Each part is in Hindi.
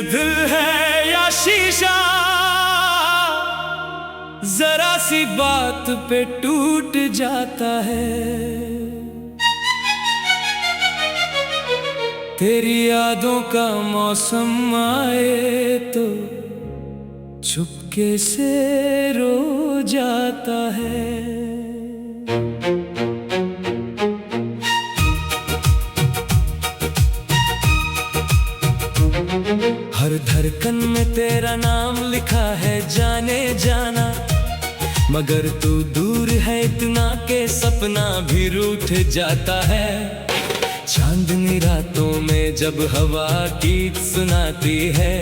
दिल है या शीशा, जरा सी बात पे टूट जाता है। तेरी यादों का मौसम आए तो चुपके से रो जाता है। हर धड़कन में तेरा नाम लिखा है जाने जाना, मगर तू दूर है इतना के सपना भी रूठ जाता है। चांदनी रातों में जब हवा गीत सुनाती है,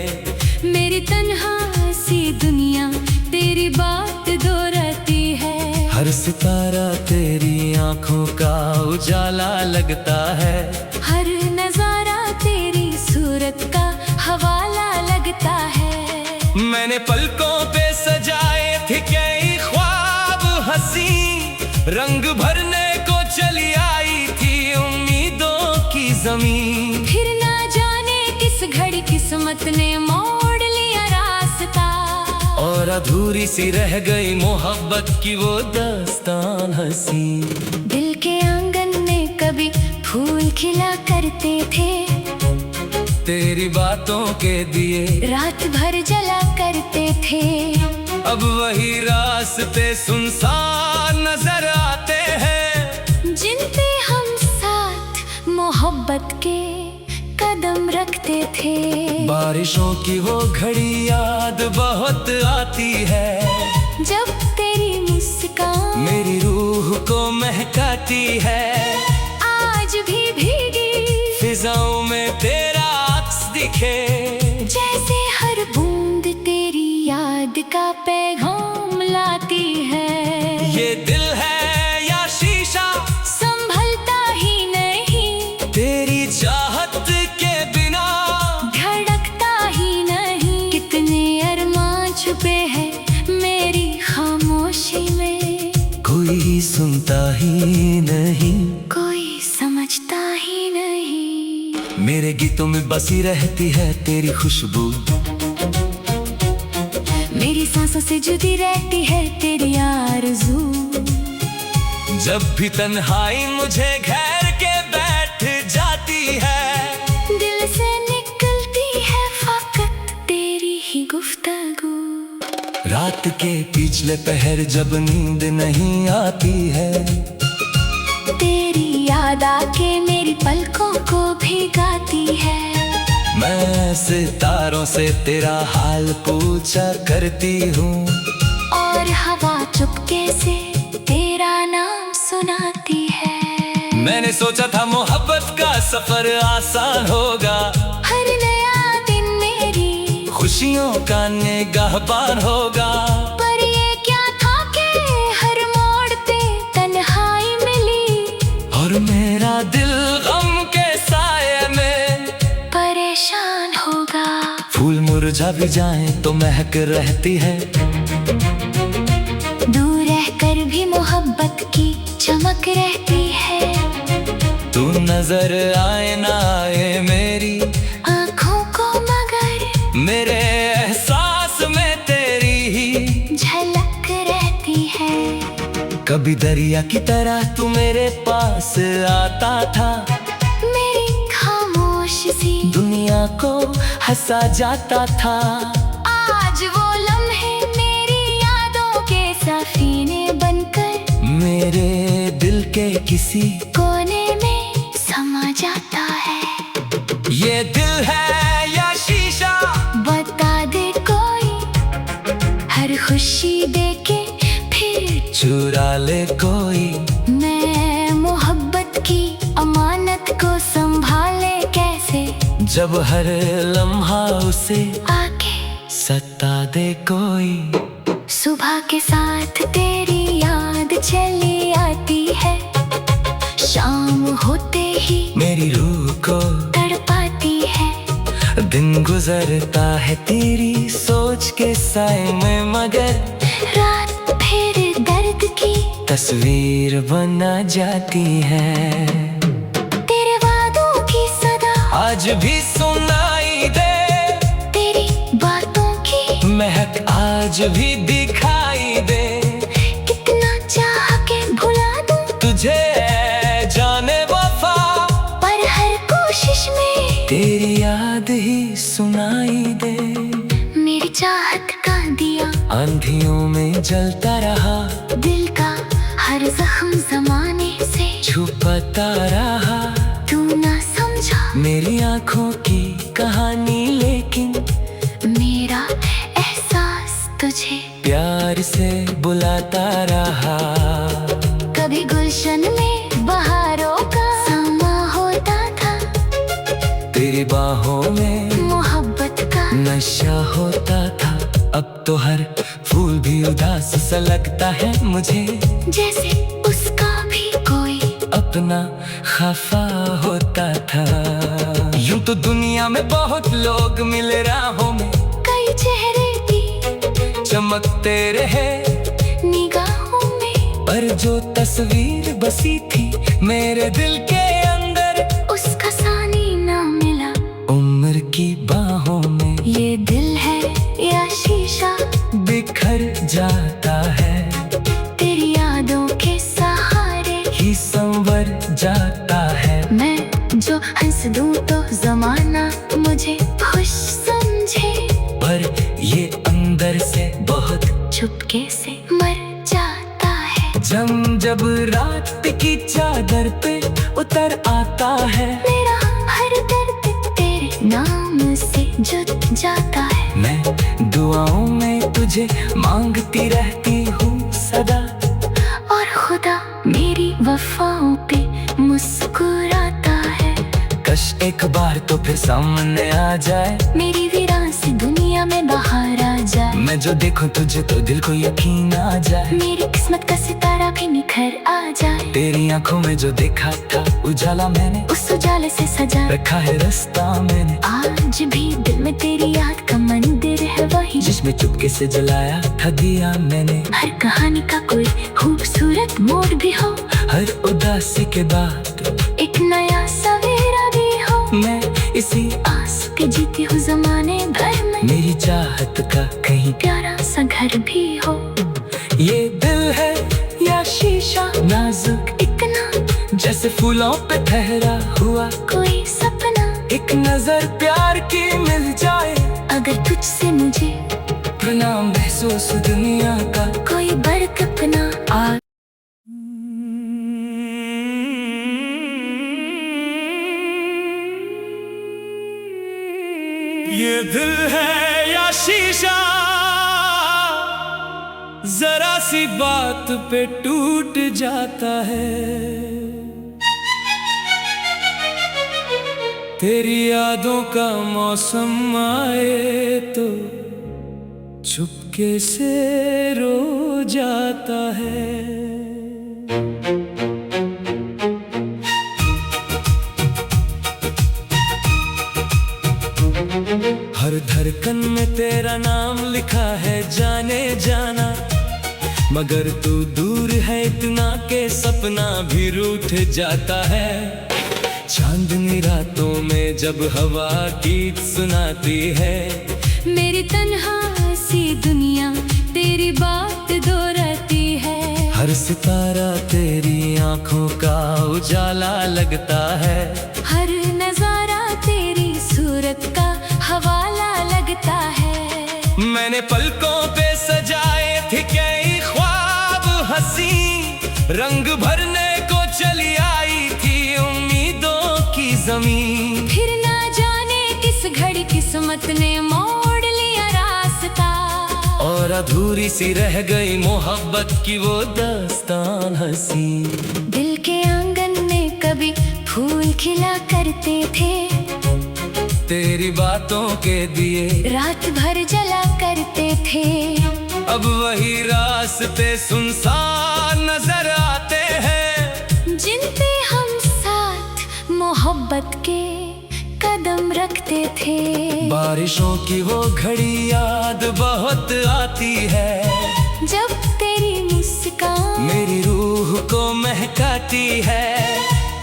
मेरी तन्हा सी दुनिया तेरी बात दोहराती है। हर सितारा तेरी आंखों का उजाला लगता है। हर नजारा तेरी सूरत का हवाला लगता है। मैंने पलकों पे सजाए थे कई ख्वाब हंसी, रंग भरने को चली आई थी उम्मीदों की जमीन। फिर ना जाने किस घड़ी किस्मत ने मोड़ लिया रास्ता, और अधूरी सी रह गई मोहब्बत की वो दास्तान हंसी। दिल के आंगन में कभी फूल खिला करते थे, तेरी बातों के दिए रात भर जला करते थे। अब वही रास्ते सुनसान नजर आते हैं, जिन पे हम साथ मोहब्बत के कदम रखते थे। बारिशों की वो घड़ी याद बहुत आती है, जब तेरी मुस्कान मेरी रूह को महकाती है। आज भी भीगी फिजाओं में तेरा अक्स दिखे, जैसे हर बूंद तेरी याद का पैगाम लाती है। ये दिल है या शीशा, संभलता ही नहीं तेरी चाहत के बिना धड़कता ही नहीं। कितने अरमान छुपे हैं मेरी खामोशी में, कोई सुनता ही नहीं, कोई समझता ही नहीं। मेरे गीतों में बसी रहती है तेरी खुशबू, मेरी सांसों से जुदी रहती है तेरी आरज़ू। जब भी तन्हाई मुझे घेर के बैठ जाती है, दिल से निकलती है फकत तेरी ही गुफ्तगू। रात के पिछले पहर जब नींद नहीं आती है, तेरी याद आके मेरी पलकों को भिगाती है। मैं सितारों से तेरा हाल पूछा करती हूँ, और हवा चुपके से तेरा नाम सुनाती है। मैंने सोचा था मोहब्बत का सफर आसान होगा, हर नया दिन मेरी खुशियों का निगाहबान होगा। पर ये क्या था कि हर मोड़ पे तन्हाई मिली, और मेरा दिल गम के साये में परेशान होगा। फूल मुरझा भी जाएं तो महक रहती है, दूर रहकर भी मोहब्बत की चमक रहती है। तू नजर आए ना आए मेरी आँखों को मगर मेरे एहसास में तेरी ही झलक रहती है। कभी दरिया की तरह तू मेरे पास आता था, मेरी खामोश सी दुनिया को हंसा जाता था। आज वो लम्हे मेरी यादों के सफीने बनकर मेरे दिल के किसी कोने में समा जाता है। ये दिल है या शीशा, बता दे कोई, हर खुशी देके फिर चुरा ले कोई। मैं मोहब्बत की अमानत को संभाले कैसे, जब हर लम्हा उसे आके सता दे कोई। सुबह के साथ तेरी याद चली आती है, शाम होते ही मेरी रूह को तड़पाती है। दिन गुजरता है तेरी सोच के साए में, मगर रात फिर दर्द की तस्वीर बना जाती है। तेरे वादों की सदा आज भी सुनाई दे, आज भी दिखाई दे। कितना चाह के भुला दूं तुझे जाने वफा, पर हर कोशिश में तेरी याद ही सुनाई दे। मेरी चाहत का दिया आंधियों में जलता रहा, दिल का हर जख्म जमाने से छुपाता रहा। तू ना समझा मेरी आंखों की कहानी, लेकिन मेरा एहसास तुझे प्यार से बुलाता रहा। कभी गुलशन में बहारों का समा होता था, तेरी बाहों में मोहब्बत का नशा होता था। अब तो हर फूल भी उदास सा लगता है मुझे, जैसे उसका भी कोई अपना खफा होता था। यूं तो दुनिया में बहुत लोग मिले राहों में, कई चेहरे भी चमकते रहे निगाहों में, पर जो तस्वीर बसी थी मेरे दिल के अंदर, उसका सानी ना मिला उम्र की बाहों में। ये दिल है या शीशा बिखर जाता है, तेरी यादों के सहारे ही संवर जाता है। मैं जो हंस दूं तो जमाना मुझे खुश समझे, पर ये अंदर से बहुत चुपके से मर जाता है। जब रात की चादर पे उतर आता है, मेरा हर दर्द तेरे नाम से जुट जाता है। मैं दुआओं में तुझे मांगती रहती हूँ सदा, और खुदा मेरी वफाओं पे मुस्कुराता है। कश एक बार तो फिर सामने आ जाए, मेरी वीरान सी दुनिया में बाहर आ जाए। मैं जो देखूं तुझे तो दिल को यकीन आ जाए, मेरी किस्मत का सितारा भी निखर आ जाए। तेरी आंखों में जो देखा था उजाला मैंने, उस उजाले से सजा रखा है रास्ता मैंने। आज भी दिल में तेरी याद का मंदिर है वही, जिसमें चुपके से जलाया था दिया मैंने। हर कहानी का कोई खूबसूरत मोड़ भी हो, हर उदासी के बाद एक नया सवेरा भी हो। मैं इसी आस के जीती हूँ जमाने भर में, मेरी चाहत का कहीं प्यारा सा घर भी हो। ये दिल है या शीशा नाजुक, इतना जैसे फूलों पे ठहरा हुआ कोई सपना, एक नजर प्यार की मिल जाए। अगर तुझसे मुझे प्रणाम महसूस दुनिया का कोई बरकत ना आ। ये दिल है या शीशा, जरा सी बात पे टूट जाता है। तेरी यादों का मौसम आए तो चुपके से रो जाता है। हर धड़कन में तेरा नाम लिखा है जाने जाना, मगर तू दूर है इतना के सपना भी रूठ जाता है। चांदनी रातों में जब हवा गीत सुनाती है, मेरी तन्हा सी दुनिया तेरी बात दोहराती है। हर सितारा तेरी आंखों का उजाला लगता है। हर नजारा तेरी सूरत का हवाला लगता है। मैंने पलकों पे सजाए थे कई ख्वाब हंसी, रंग भरने को चली आई थी उम्मीदों की जमीन। फिर ना जाने किस घड़ी किस्मत ने मोड़ लिया रास्ता, और अधूरी सी रह गई मोहब्बत की वो दास्तान हंसी। दिल के आंगन में कभी फूल खिला करते थे, तेरी बातों के दिए रात भर जला करते थे। अब वही रास्ते सुनसान नजर आते हैं, जिन पे हम साथ मोहब्बत के कदम रखते थे। बारिशों की वो घड़ी याद बहुत आती है, जब तेरी मुस्कान मेरी रूह को महकाती है।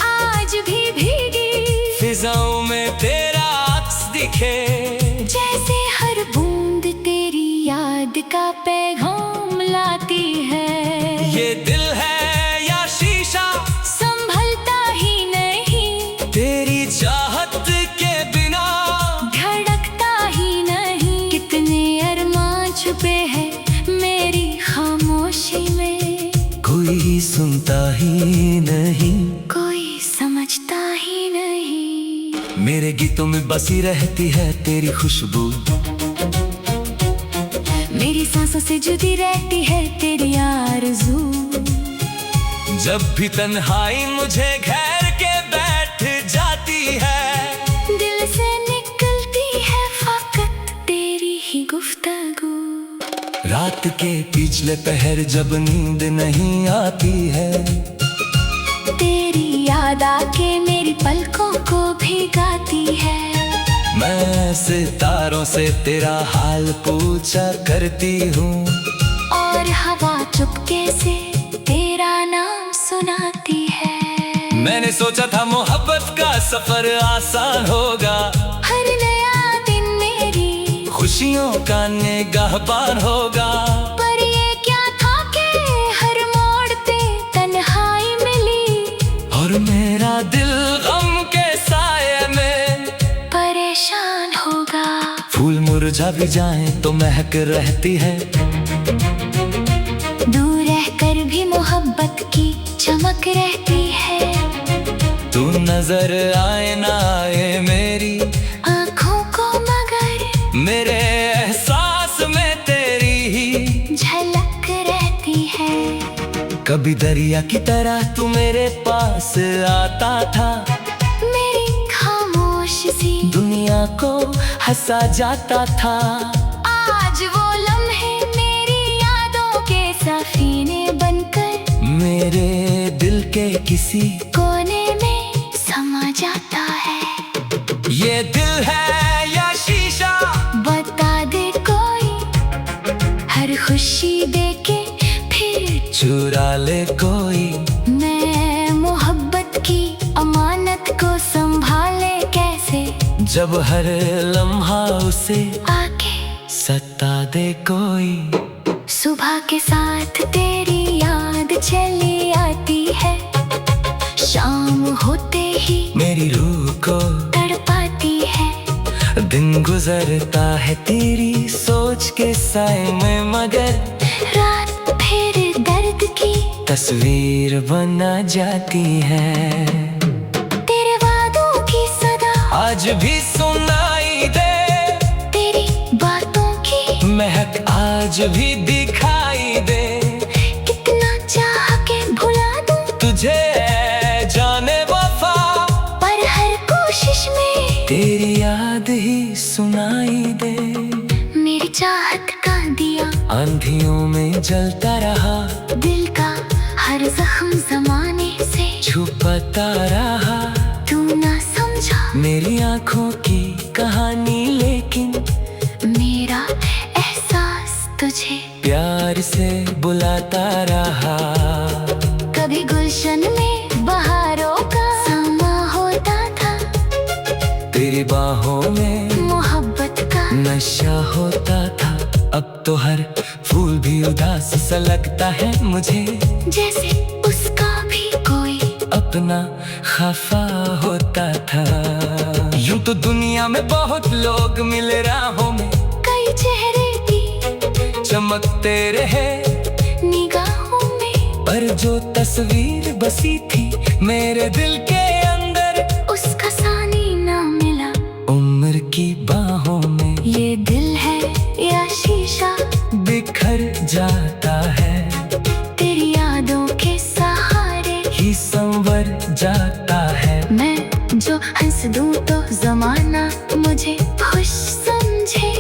आज भी भीगी फिजाओं में तेरा अक्स दिखे, जैसे हर बूंद तेरी याद का कोई सुनता ही नहीं, कोई समझता ही नहीं। मेरे गीतों में बसी रहती है तेरी खुशबू, मेरी सांसों से जुदी रहती है तेरी आरज़ू। जब भी तन्हाई मुझे घेर के बैठ जाती है, दिल से निकलती है फकत तेरी ही गुफ्तगू। रात के पिछले पहर जब नींद नहीं आती है, तेरी याद आके मेरी पलकों को भिगाती है। मैं सितारों से तेरा हाल पूछा करती हूँ, और हवा चुपके से तेरा नाम सुनाती है। मैंने सोचा था मोहब्बत का सफर आसान होगा, हर नया दिन मेरी खुशियों का निगाहबान होगा। पर ये क्या था कि हर मोड़ पे तन्हाई मिली, और मेरा दिल गम के साये में परेशान होगा। फूल मुरझा भी जाएं तो महक रहती है, दूर रहकर भी मोहब्बत की चमक रहती है। तू नजर आए ना आए मेरी आँखों को मगर मेरे एहसास में तेरी ही झलक रहती है। कभी दरिया की तरह तू मेरे पास आता था, मेरी खामोश सी दुनिया को हंसा जाता था। आज वो लम्हे मेरी यादों के सफीने बनकर मेरे दिल के किसी कोने में समा जाता है। ये दिल है या शीशा, बता दे कोई, हर खुशी देके फिर चुरा ले कोई। मैं मोहब्बत की अमानत को संभाले कैसे, जब हर लम्हा उसे आके सता दे कोई। सुबह के साथ तेरी याद चली आती है, शाम होते ही मेरी रूह को तड़पाती है। दिन गुजरता है तेरी सोच के साए में, मगर रात फिर दर्द की तस्वीर बना जाती है। तेरे वादों की सदा आज भी सुनाई दे, तेरी बातों की महक आज भी दिखाई दे। कितना चाह के भुला दूं तुझे जाने वफा, पर हर कोशिश में तेरी याद ही सुनाई दे। मेरी चाहत का दिया आंधियों में जलता रहा, दिल का हर जख्म जमाने से छुपाता रहा। तू ना समझा मेरी आंखों की कहानी, लेकिन मेरा एहसास तुझे प्यार से बुलाता रहा। कभी गुलशन में बहारों का समा होता था, तेरी बाहों में मोहब्बत का नशा होता था। अब तो हर फूल भी उदास सा लगता है मुझे, जैसे उसका भी कोई अपना खफा होता था। यूं तो दुनिया में बहुत लोग मिले राहों में, कई चेहरे भी चमकते रहे निगाहों में, पर जो तस्वीर बसी थी मेरे दिल के अंदर, उसका सानी ना मिला उम्र की बाहों में। ये दिल है या शीशा बिखर जाता है, तेरी यादों के सहारे ही संवर जाता है। मैं जो हंस दूं तो जमाना मुझे खुश समझे,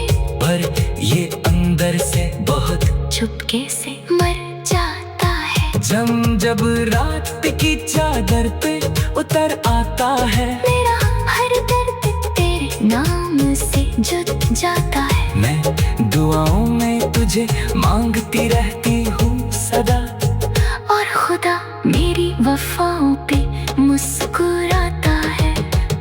पर ये अंदर से बहुत चुपके से मर जाता है। जब रात की चादर पे उतर आता है, मेरा हर दर्द तेरे नाम से जुट जाता है। मैं दुआओं में तुझे मांगती रहती हूँ सदा, और खुदा मेरी वफाओं पे मुस्कुराता है।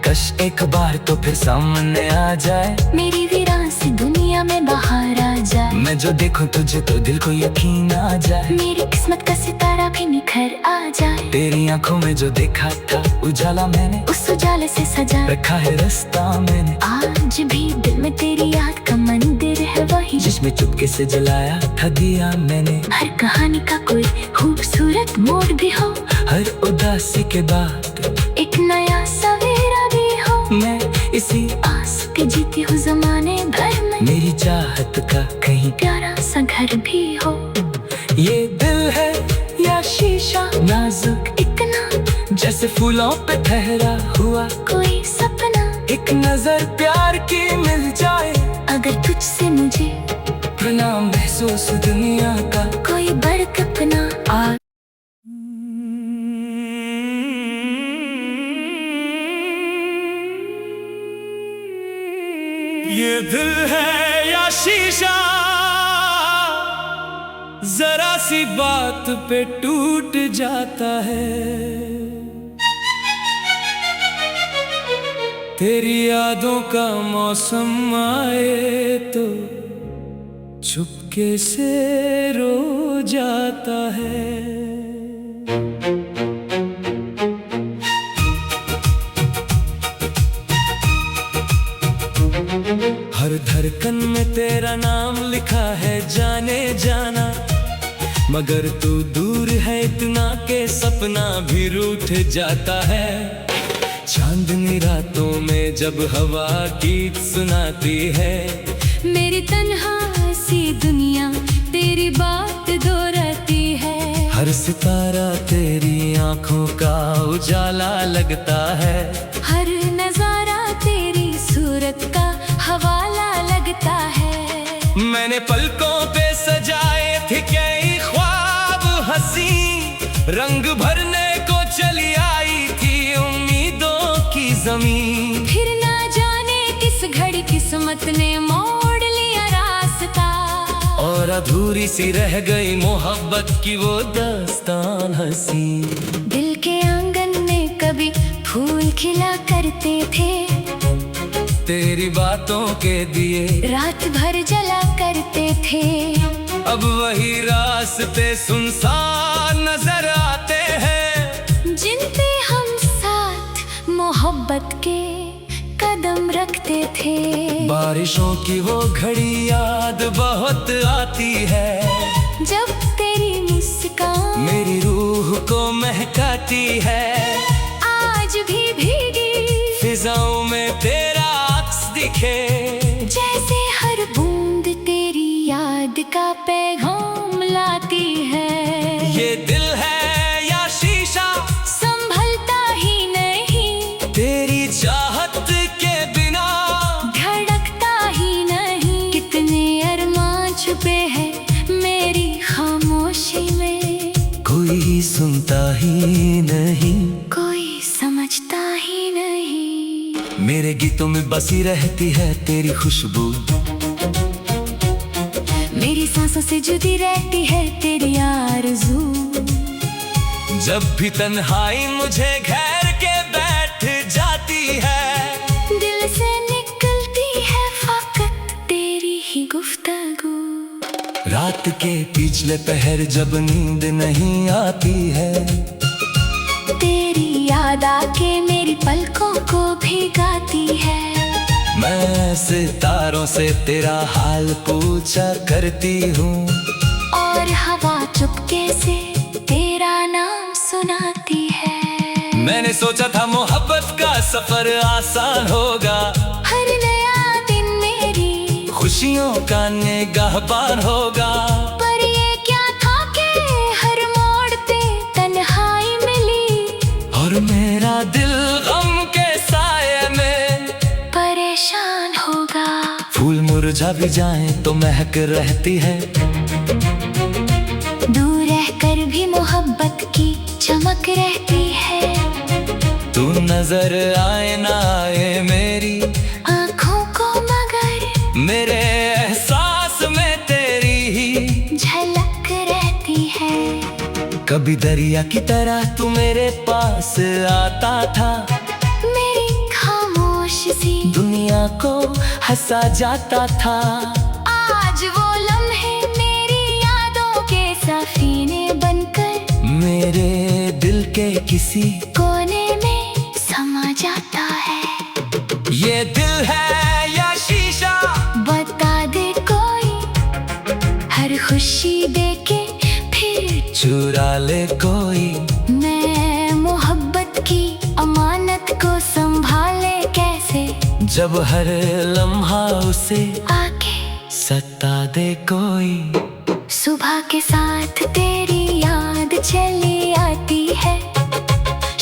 कश एक बार तो फिर सामने आ जाए, मेरी वीरान सी दुनिया में बाहर आ जाए। मैं जो देखूं तुझे तो दिल को यकीन आ जाए, मेरी किस्मत का सितारा भी निखर आ जाए। तेरी आंखों में जो देखा था उजाला मैंने उस उजाले से सजा रखा है रास्ता मैंने। आज भी दिल में तेरी याद का मंदिर है वही, जिस बारिश में चुपके से जलाया था दिया मैंने। हर कहानी का कोई खूबसूरत मोड़ भी हो, हर उदासी के बाद एक नया सवेरा भी हो। मैं इसी आस के जीती हूँ जमाने भर में, मेरी चाहत का कहीं प्यारा सा घर भी हो। ये दिल है या शीशा नाजुक इतना जैसे फूलों पे ठहरा हुआ कोई सपना, एक नजर प्यार की मिल जाए। अगर तुझसे मुझे प्रणाम महसूस दुनिया का कोई बरकत ना आ। ये दिल है या शीशा, जरा सी बात पे टूट जाता है। तेरी यादों का मौसम आए तो चुपके से रो जाता है। हर धड़कन में तेरा नाम लिखा है जाने जाना, मगर तू दूर है इतना के सपना भी रूठ जाता है। चांदनी रातों में जब हवा गीत सुनाती है, मेरी तन्हा सी दुनिया तेरी बात दोहराती है। हर सितारा तेरी आंखों का उजाला लगता है। हर नजारा तेरी सूरत का हवाला लगता है। मैंने पलकों पे सजाए थे कई ख्वाब हंसी, रंग भरने को चली आई थी उम्मीदों की जमीन। फिर ना जाने किस घड़ी किस्मत ने मोड़ लिया रास्ता, और अधूरी सी रह गई मोहब्बत की वो दास्तान हंसी। दिल के आंगन में कभी फूल खिला करते थे, तेरी बातों के दिए रात भर जला करते थे। अब वही रास्ते सुनसान नजर आते हैं, जिन पे हम साथ मोहब्बत के कदम रखते थे। बारिशों की वो घड़ी याद बहुत आती है, जब तेरी मुस्कान मेरी रूह को महकाती है। आज भी भीगी फिजाओं में तेरा अक्स दिखे, जैसे हर बूंद तेरी याद का पैगाम लाती है। ये दिल है या शीशा संभलता ही नहीं, तेरी चाहत के बिना धड़कता ही नहीं। कितने अरमान छुपे हैं मेरी खामोशी में, कोई सुनता ही नहीं, कोई समझता ही नहीं। मेरे गीतों में बसी रहती है तेरी खुशबू, मेरी सांसों से जुदी रहती है तेरी आरज़ू। जब भी तन्हाई मुझे घेर के बैठ जाती है, दिल से निकलती है फकत तेरी ही गुफ्तगू। रात के पिछले पहर जब नींद नहीं आती है, तेरी याद आके मेरी पलकों को भिगाती है। मैं सितारों से तेरा हाल पूछा करती हूँ, और हवा चुपके से तेरा नाम सुनाती है। मैंने सोचा था मोहब्बत का सफर आसान होगा, हर नया दिन मेरी खुशियों का निगाहबान होगा। पर ये क्या था कि हर मोड़ पे तन्हाई मिली, और मेरा दिल गम के साये में परेशान होगा। फूल मुरझा भी जाएं तो महक रहती है, दूर रहकर भी मोहब्बत की चमक रहती है। तू नजर आए ना आए मेरी आँखों को मगर मेरे एहसास में तेरी ही झलक रहती है। कभी दरिया की तरह तू मेरे पास आता था, मेरी खामोश सी दुनिया को हंसा जाता था। आज वो लम्हे मेरी यादों के सफीने बनकर मेरे दिल के किसी कोने में समा जाता है। ये दिल है या शीशा बता दे कोई खुशी देके फिर चुरा ले कोई। मैं मोहब्बत की अमानत को संभाले कैसे, जब हर लम्हा उसे आके सता दे कोई। सुबह के साथ तेरी याद चली आती है,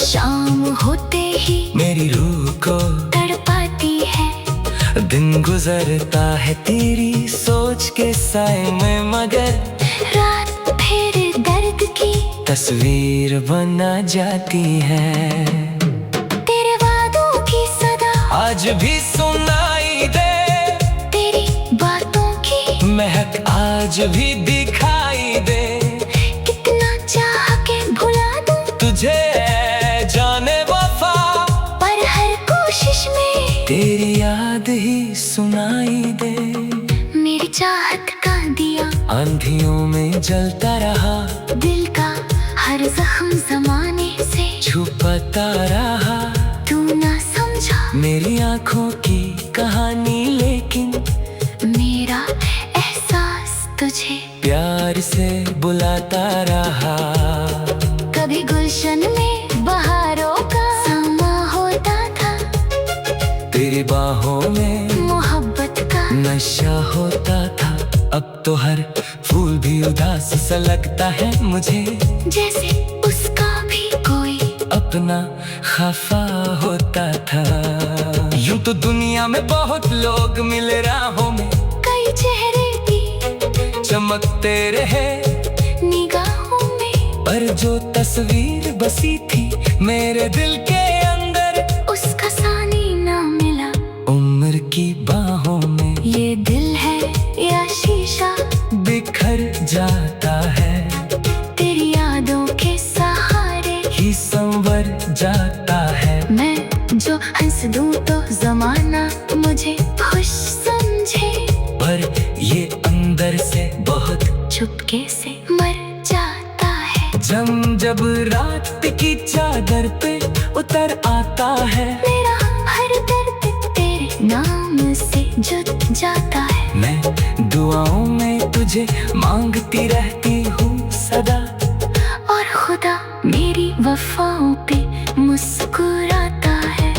शाम होते ही मेरी रूह को तड़पाती है। दिन गुजरता है तेरी सोच के साए में, मगर रात फिर दर्द की तस्वीर बना जाती है। तेरे वादों की सदा आज भी सुनाई दे, तेरी बातों की महक आज भी दिखाई दे। कितना चाह के भुला दूं तुझे जाने वफा, पर हर कोशिश में तेरी याद ही सुनाई दे। मेरी चाहत का दिया आंधियों में जलता रहा, दिल का हर जख्म जमाने से छुपाता रहा। तू ना समझा मेरी आंखों की कहानी, लेकिन मेरा एहसास तुझे प्यार से बुलाता रहा। कभी गुलशन में बहारों का समा होता था, तेरी बाहों में मोहब्बत का नशा होता था। अब तो हर फूल भी उदास सा लगता है मुझे, जैसे उसका भी कोई अपना खफा होता था। यूं तो दुनिया में बहुत लोग मिले राहों में, कई चेहरे भी चमकते रहे निगाहों में, पर जो तस्वीर बसी थी मेरे दिल के अंदर, उसका सानी ना मिला उम्र की बाहों में। ये दिल है या शीशा बिखर जाता है, तेरी यादों के सहारे ही संवर जाता है। मैं जो हंस दूं तो जमाना मुझे खुश समझे, पर ये अंदर से बहुत चुपके से मर जाता है। जब रात की चादर पे उतर आता है, मेरा हर दर्द तेरे नाम से जुट जाता है। मैं दुआओं में तुझे मांगती रहती हूँ सदा, और खुदा मेरी वफाओं पे मुस्कुराता है।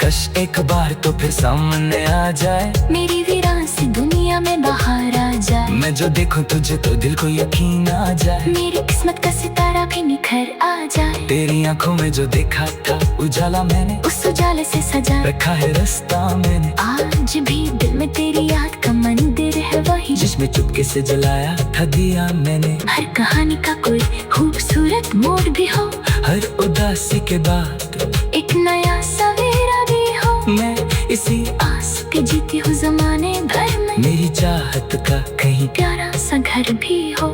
कश एक बार तो फिर सामने आ जाए, मेरी वीरान सी दुनिया में बाहर आ जाए। मैं जो देखूं तुझे तो दिल को यकीन आ जाए, मेरी किस्मत का सितारा भी निखर आ जाए। तेरी आंखों में जो देखा था उजाला मैंने, उस उजाले से सजा रखा है रास्ता मैंने। आज भी दिल में तेरी याद का मंदिर है वही, जिसमें चुपके से जलाया था दिया मैंने। हर कहानी का कोई खूबसूरत मोड़ भी हो, हर उदासी के बाद एक नया सवेरा भी हो। मैं इसी आस पे जीती हूँ जमाने भर में, मेरी चाहत का कहीं प्यारा सा घर भी हो।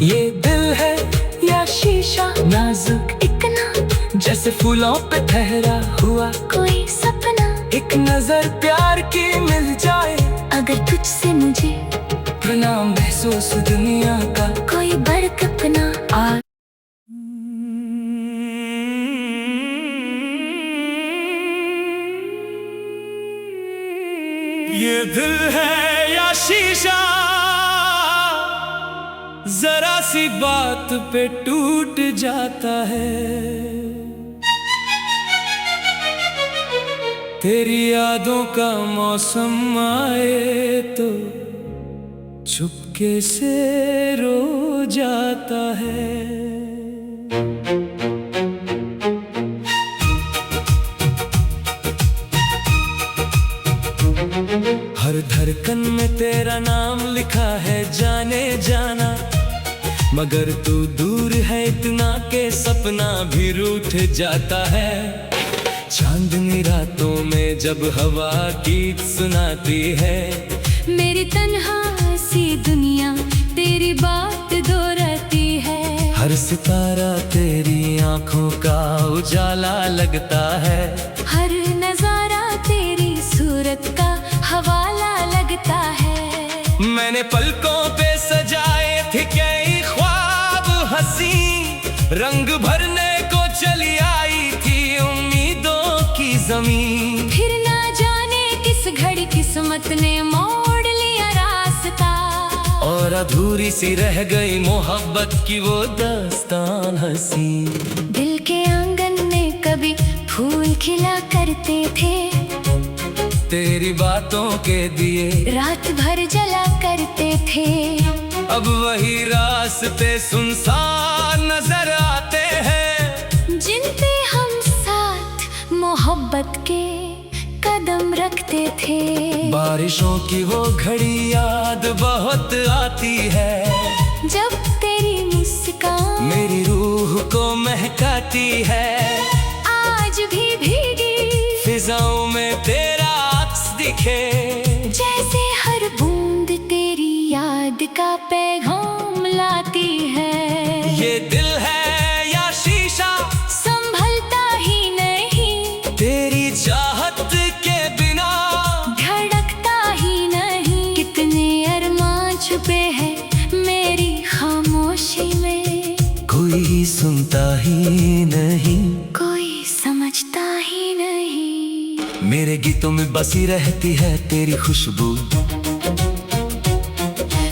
ये दिल है या शीशा नाजुक, इतना जैसे फूलों पे ठहरा हुआ कोई सपना, एक नजर प्यार की मिल जाए। अगर तुझसे मुझे प्रणाम महसूस दुनिया का कोई बर्क अपना आ। ये दिल है या शीशा, जरा सी बात पे टूट जाता है। तेरी यादों का मौसम आए तो चुपके से रो जाता है। हर धड़कन में तेरा नाम लिखा है जाने जाना, मगर तू दूर है इतना के सपना भी रूठ जाता है। चांदनी रातों में जब हवा गीत सुनाती है, मेरी तन्हा सी दुनिया तेरी बात दोहराती है। हर सितारा तेरी आंखों का उजाला लगता है। हर नजारा तेरी सूरत का हवाला लगता है। मैंने पलकों पे सजाए थे कई ख्वाब हंसी, रंग भरने को चली आई थी उम्मीदों की जमीन। फिर ना जाने किस घड़ी किस्मत ने मोड़ लिया रास्ता, और अधूरी सी रह गई मोहब्बत की वो दास्तान हंसी। दिल के आंगन में कभी फूल खिला करते थे, तेरी बातों के दिए रात भर जला करते थे। अब वही रास्ते सुनसान नजर आते हैं, जिन पे हम साथ मोहब्बत के कदम रखते थे। बारिशों की वो घड़ी याद बहुत आती है, जब तेरी मुस्कान मेरी रूह को महकाती है। आज भी भीगी फिजाओं में तेरा अक्स दिखे, जैसे हर बूंद तेरी याद का पैगाम लाती है। ये दिल है या शीशा संभलता ही नहीं, तेरी चाहत के बिना धड़कता ही नहीं। कितने अरमान छुपे हैं मेरी खामोशी में, कोई सुनता ही नहीं, कोई समझता ही नहीं। मेरे गीतों में बसी रहती है तेरी खुशबू,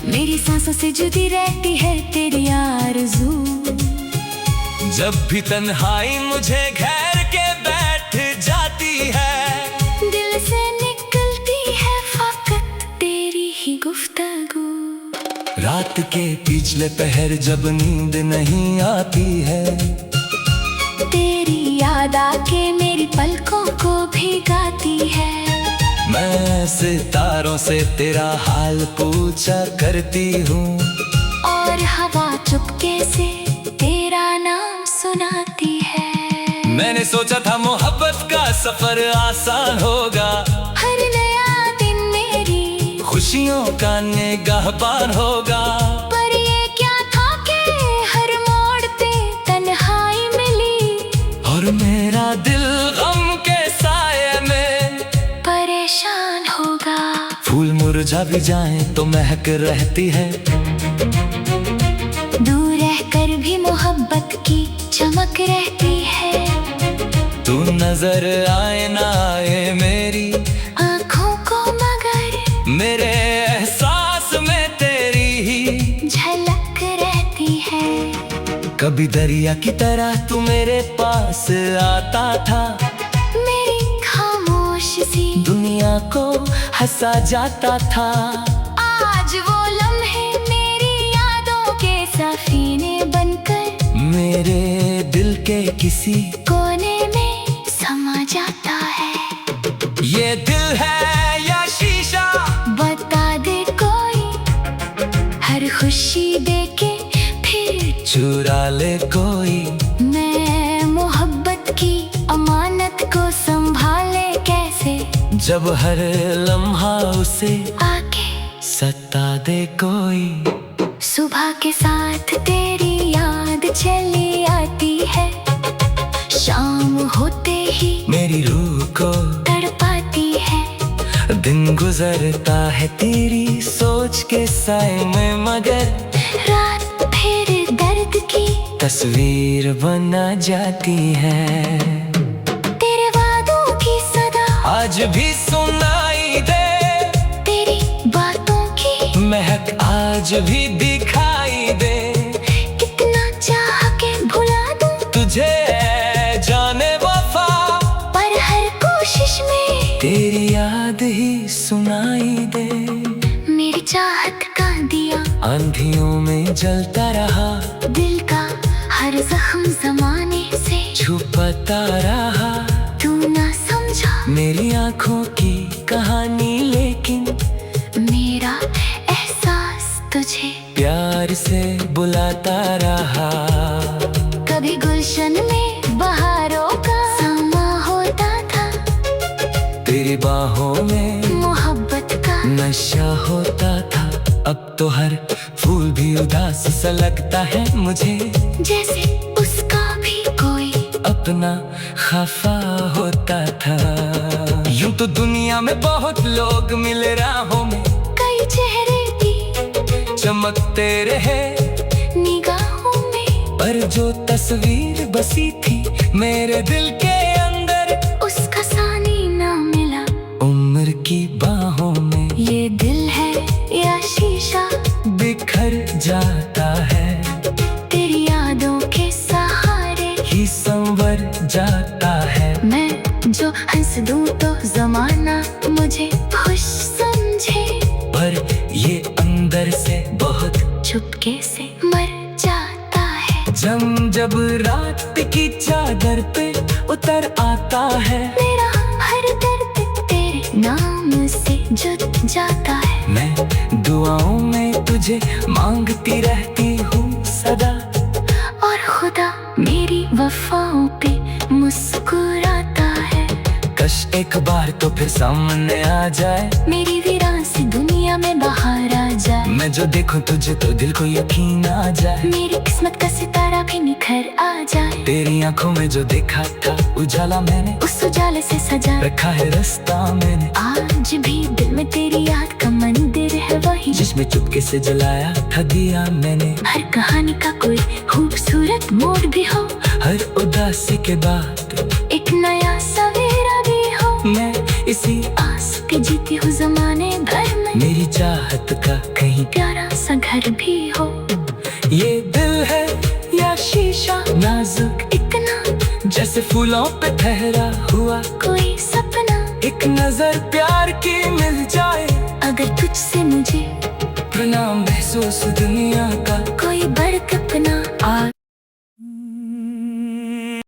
मेरी सांसों से जुदी रहती है तेरी आरज़ू। जब भी तन्हाई मुझे घेर के बैठ जाती है, दिल से निकलती है फकत तेरी ही गुफ्तगू। रात के पिछले पहर जब नींद नहीं आती है, तेरी याद आके मेरी पलकों को भिगाती है। मैं सितारों से तेरा हाल पूछा करती हूँ, और हवा चुपके से तेरा नाम सुनाती है। मैंने सोचा था मोहब्बत का सफर आसान होगा, हर नया दिन मेरी खुशियों का निगाहबान होगा। पर ये क्या था कि हर मोड़ पे तन्हाई मिली, और मेरा दिल गम के साये में परेशान होगा। फूल मुरझा भी जाएं तो महक रहती है, दूर रहकर भी मोहब्बत की चमक रहती है। तू नजर आए ना आए मेरी आँखों को मगर मेरे एहसास में तेरी ही झलक रहती है। कभी दरिया की तरह तू मेरे पास आता था, मेरी खामोश सी दुनिया को हंसा जाता था। आज वो लम्हे मेरी यादों के सफीने बनकर मेरे दिल के किसी कोने में समा जाता है। ये दिल है या शीशा बता दे कोई, हर खुशी देके फिर चुरा ले कोई। मैं मोहब्बत की अमानत को संभाले कैसे, जब हर लम्हा उसे आके सता दे कोई। सुबह के साथ तेरी याद चली आती है, शाम होते ही मेरी रूह को तड़पाती है। दिन गुजरता है तेरी सोच के साए में, मगर रात फिर दर्द की तस्वीर बना जाती है। तेरे वादों की सदा आज भी सुनाई दे, तेरी बातों की महक आज भी दिखाई दे। कितना चाह के भुला दूं तुझे जाने वफा, पर हर कोशिश में तेरी याद ही सुनाई दे। मेरी चाहत का दिया आंधियों में जलता रहा, दिल का हर जख्म जमाने से छुपता रहा। तू ना समझा मेरी आंखों की कहानी, लेकिन मेरा एहसास तुझे प्यार से बुलाता रहा। कभी गुलशन में बहारों का समा होता था, तेरी बाहों में मोहब्बत का नशा होता था। अब तो हर फूल भी उदास सा लगता है मुझे, जैसे उसका भी कोई अपना खफा होता था। यूं तो दुनिया में बहुत लोग मिले राहों में, कई चेहरे की चमकते रहे निगाहों में, पर जो तस्वीर बसी थी मेरे दिल के अंदर, उसका सानी ना मिला उम्र की बाहों में। ये दिल है या शीशा बिखर ही संवर जाता है। मैं जो हंस दूं तो जमाना मुझे खुश समझे, पर ये अंदर से बहुत चुपके से मर जाता है। जब रात की चादर पे उतर आता है, मेरा हर दर्द तेरे नाम से जुट जाता है। मैं दुआओं में तुझे मांगती रहती हूँ सदा, और खुदा मेरी वफाओं पे मुस्कुराता है। कश एक बार तो फिर सामने आ जाए, मेरी वीरान सी दुनिया में बाहर आ जाए। मैं जो देखूं तुझे तो दिल को यकीन आ जाए, मेरी किस्मत का सितारा भी निखर आ जाए। तेरी आंखों में जो देखा था उजाला मैंने, उस उजाले से सजा रखा है रास्ता मैंने। आज भी दिल में तेरी याद का मंदिर है वही, जिसमें चुपके से जलाया था दिया मैंने। हर कहानी का कोई खूबसूरत मोड़ भी हो, हर उदासी के बाद एक नया सवेरा भी हो। मैं इसी आस के जीती हूँ जमाने भर में, मेरी चाहत का कहीं प्यारा सा घर भी हो। ये दिल है या शीशा नाजुक, इतना जैसे फूलों पे ठहरा हुआ कोई सपना, एक नजर प्यार की मिल जाए। अगर तुझसे मुझे प्रणाम महसूस दुनिया का कोई बड़कपना, आज